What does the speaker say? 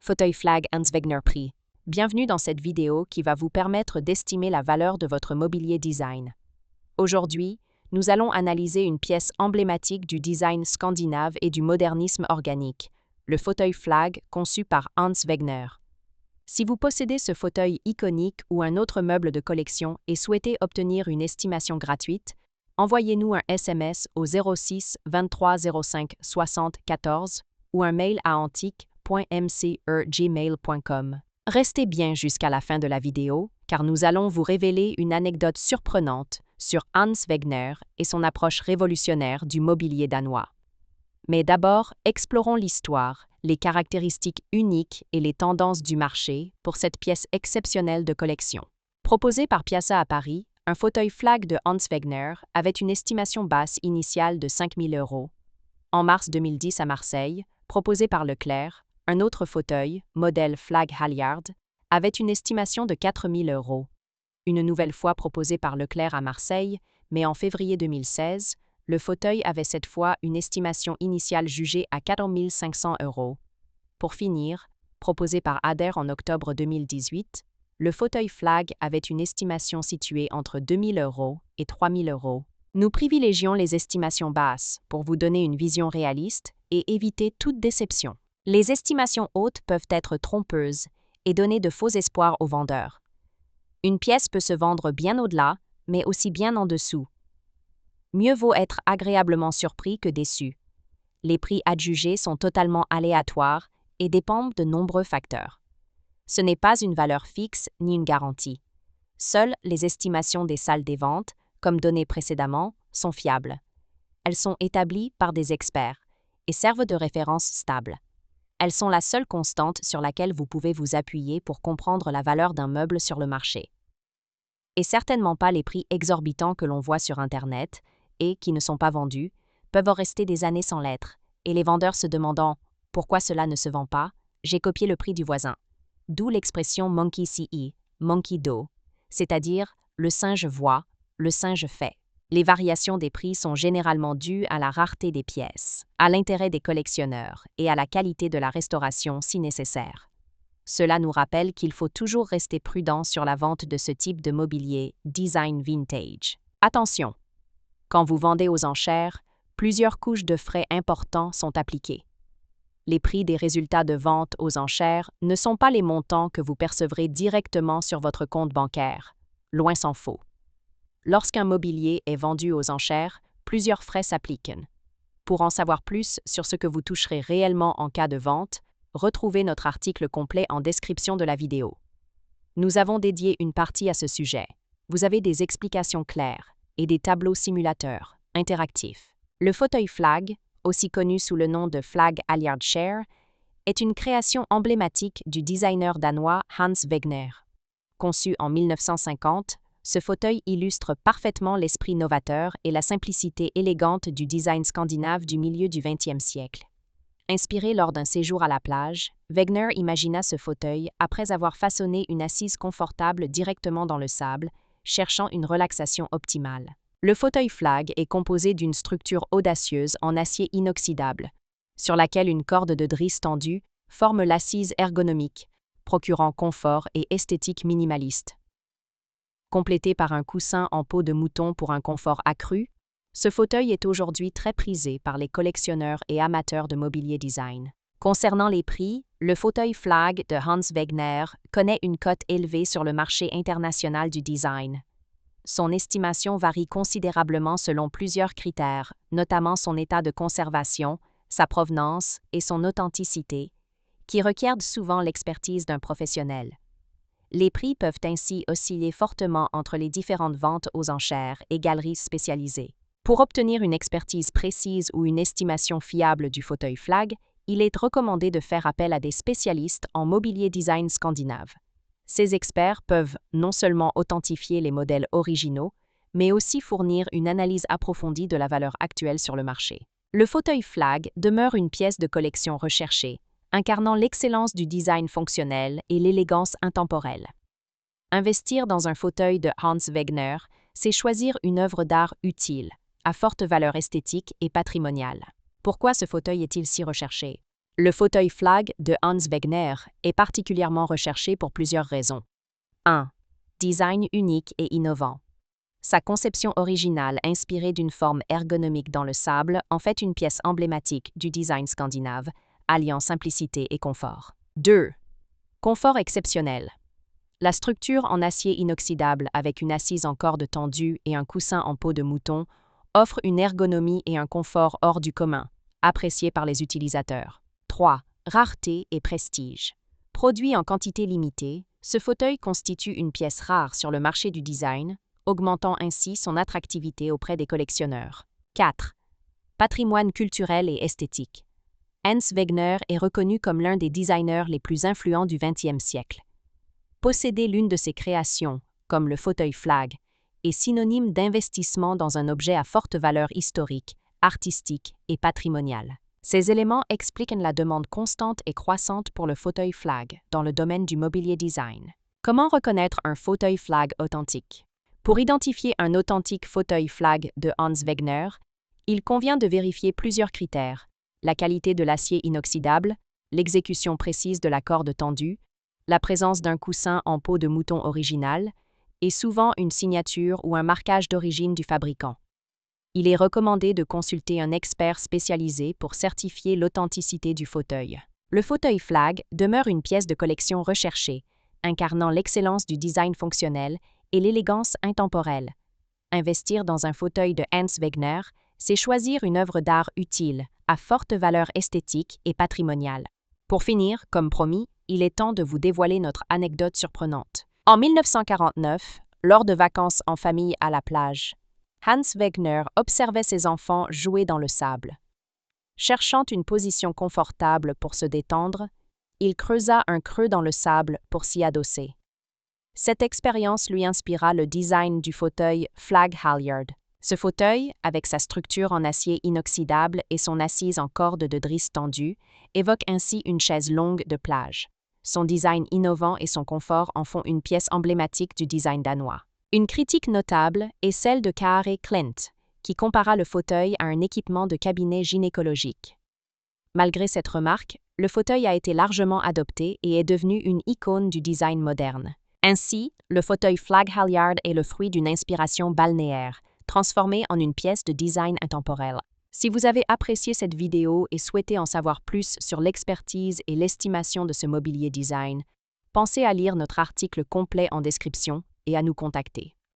Fauteuil Flag Hans Wegner Prix. Bienvenue dans cette vidéo qui va vous permettre d'estimer la valeur de votre mobilier design. Aujourd'hui, nous allons analyser une pièce emblématique du design scandinave et du modernisme organique, le fauteuil Flag conçu par Hans Wegner. Si vous possédez ce fauteuil iconique ou un autre meuble de collection et souhaitez obtenir une estimation gratuite, envoyez-nous un SMS au 06 23 05 60 14 ou un mail à antique.mcr@gmail.com. Restez bien jusqu'à la fin de la vidéo, car nous allons vous révéler une anecdote surprenante sur Hans Wegner et son approche révolutionnaire du mobilier danois. Mais d'abord, explorons l'histoire, les caractéristiques uniques et les tendances du marché pour cette pièce exceptionnelle de collection. Proposé par Piazza à Paris, un fauteuil Flag de Hans Wegner avait une estimation basse initiale de 5 000 €. En mars 2010 à Marseille, proposé par Leclerc, un autre fauteuil, modèle Flag Halyard, avait une estimation de 4 000 €. Une nouvelle fois proposé par Leclerc à Marseille, mais en février 2016, le fauteuil avait cette fois une estimation initiale jugée à 4 500 €. Pour finir, proposé par Ader en octobre 2018, le fauteuil Flag avait une estimation située entre 2 000 € et 3 000 €. Nous privilégions les estimations basses pour vous donner une vision réaliste et éviter toute déception. Les estimations hautes peuvent être trompeuses et donner de faux espoirs aux vendeurs. Une pièce peut se vendre bien au-delà, mais aussi bien en dessous. Mieux vaut être agréablement surpris que déçu. Les prix adjugés sont totalement aléatoires et dépendent de nombreux facteurs. Ce n'est pas une valeur fixe ni une garantie. Seules les estimations des salles des ventes, comme donné précédemment, sont fiables. Elles sont établies par des experts et servent de référence stable. Elles sont la seule constante sur laquelle vous pouvez vous appuyer pour comprendre la valeur d'un meuble sur le marché. Et certainement pas les prix exorbitants que l'on voit sur Internet et qui ne sont pas vendus, peuvent rester des années sans l'être, et les vendeurs se demandant « Pourquoi cela ne se vend pas ? J'ai copié le prix du voisin ». D'où l'expression « monkey see, monkey do », c'est-à-dire « le singe voit, le singe fait ». Les variations des prix sont généralement dues à la rareté des pièces, à l'intérêt des collectionneurs et à la qualité de la restauration si nécessaire. Cela nous rappelle qu'il faut toujours rester prudent sur la vente de ce type de mobilier design vintage. Attention! Quand vous vendez aux enchères, plusieurs couches de frais importants sont appliquées. Les prix des résultats de vente aux enchères ne sont pas les montants que vous percevrez directement sur votre compte bancaire, loin s'en faut. Lorsqu'un mobilier est vendu aux enchères, plusieurs frais s'appliquent. Pour en savoir plus sur ce que vous toucherez réellement en cas de vente, retrouvez notre article complet en description de la vidéo. Nous avons dédié une partie à ce sujet. Vous avez des explications claires et des tableaux simulateurs interactifs. Le fauteuil Flag, aussi connu sous le nom de Flag Halyard Chair, est une création emblématique du designer danois Hans Wegner. Conçu en 1950, ce fauteuil illustre parfaitement l'esprit novateur et la simplicité élégante du design scandinave du milieu du XXe siècle. Inspiré lors d'un séjour à la plage, Wegner imagina ce fauteuil après avoir façonné une assise confortable directement dans le sable, cherchant une relaxation optimale. Le fauteuil Flag est composé d'une structure audacieuse en acier inoxydable, sur laquelle une corde de drisse tendue forme l'assise ergonomique, procurant confort et esthétique minimaliste. Complété par un coussin en peau de mouton pour un confort accru, ce fauteuil est aujourd'hui très prisé par les collectionneurs et amateurs de mobilier design. Concernant les prix, le fauteuil Flag de Hans Wegner connaît une cote élevée sur le marché international du design. Son estimation varie considérablement selon plusieurs critères, notamment son état de conservation, sa provenance et son authenticité, qui requièrent souvent l'expertise d'un professionnel. Les prix peuvent ainsi osciller fortement entre les différentes ventes aux enchères et galeries spécialisées. Pour obtenir une expertise précise ou une estimation fiable du fauteuil Flag, il est recommandé de faire appel à des spécialistes en mobilier design scandinave. Ces experts peuvent non seulement authentifier les modèles originaux, mais aussi fournir une analyse approfondie de la valeur actuelle sur le marché. Le fauteuil Flag demeure une pièce de collection recherchée, incarnant l'excellence du design fonctionnel et l'élégance intemporelle. Investir dans un fauteuil de Hans Wegner, c'est choisir une œuvre d'art utile, à forte valeur esthétique et patrimoniale. Pourquoi ce fauteuil est-il si recherché? Le fauteuil Flag de Hans Wegner est particulièrement recherché pour plusieurs raisons. 1. Design unique et innovant. Sa conception originale, inspirée d'une forme ergonomique dans le sable, en fait une pièce emblématique du design scandinave, alliant simplicité et confort. 2. Confort exceptionnel. La structure en acier inoxydable avec une assise en corde tendue et un coussin en peau de mouton offre une ergonomie et un confort hors du commun, appréciés par les utilisateurs. 3. Rareté et prestige. Produit en quantité limitée, ce fauteuil constitue une pièce rare sur le marché du design, augmentant ainsi son attractivité auprès des collectionneurs. 4. Patrimoine culturel et esthétique. Hans Wegner est reconnu comme l'un des designers les plus influents du XXe siècle. Posséder l'une de ses créations, comme le fauteuil Flag, est synonyme d'investissement dans un objet à forte valeur historique, artistique et patrimoniale. Ces éléments expliquent la demande constante et croissante pour le fauteuil Flag dans le domaine du mobilier design. Comment reconnaître un fauteuil Flag authentique? Pour identifier un authentique fauteuil Flag de Hans Wegner, il convient de vérifier plusieurs critères: la qualité de l'acier inoxydable, l'exécution précise de la corde tendue, la présence d'un coussin en peau de mouton original et souvent une signature ou un marquage d'origine du fabricant. Il est recommandé de consulter un expert spécialisé pour certifier l'authenticité du fauteuil. Le fauteuil Flag demeure une pièce de collection recherchée, incarnant l'excellence du design fonctionnel et l'élégance intemporelle. Investir dans un fauteuil de Hans Wegner, c'est choisir une œuvre d'art utile, à forte valeur esthétique et patrimoniale. Pour finir, comme promis, il est temps de vous dévoiler notre anecdote surprenante. En 1949, lors de vacances en famille à la plage, Hans Wegner observait ses enfants jouer dans le sable. Cherchant une position confortable pour se détendre, il creusa un creux dans le sable pour s'y adosser. Cette expérience lui inspira le design du fauteuil Flag Halyard. Ce fauteuil, avec sa structure en acier inoxydable et son assise en corde de drisse tendue, évoque ainsi une chaise longue de plage. Son design innovant et son confort en font une pièce emblématique du design danois. Une critique notable est celle de Kari Klint, qui compara le fauteuil à un équipement de cabinet gynécologique. Malgré cette remarque, le fauteuil a été largement adopté et est devenu une icône du design moderne. Ainsi, le fauteuil Flag Halyard est le fruit d'une inspiration balnéaire, transformée en une pièce de design intemporel. Si vous avez apprécié cette vidéo et souhaitez en savoir plus sur l'expertise et l'estimation de ce mobilier design, pensez à lire notre article complet en description et à nous contacter.